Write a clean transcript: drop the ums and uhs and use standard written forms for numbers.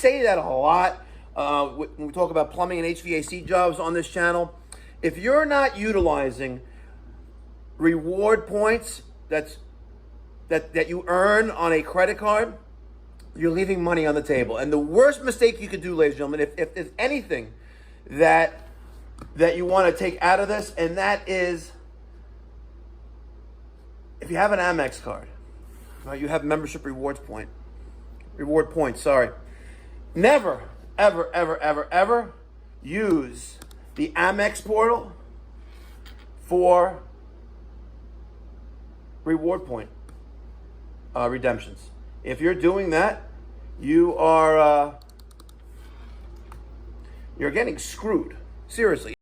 say that a lot when we talk about plumbing and HVAC jobs on this channel. If you're not utilizing reward points that you earn on a credit card, you're leaving money on the table. And the worst mistake you could do, ladies and gentlemen, if there's anything that you want to take out of this, and that is, if you have an Amex card, right, you have membership reward points, sorry. Never, ever, ever, ever, ever use the Amex portal for reward point redemptions. If you're doing that, you're getting screwed. Seriously.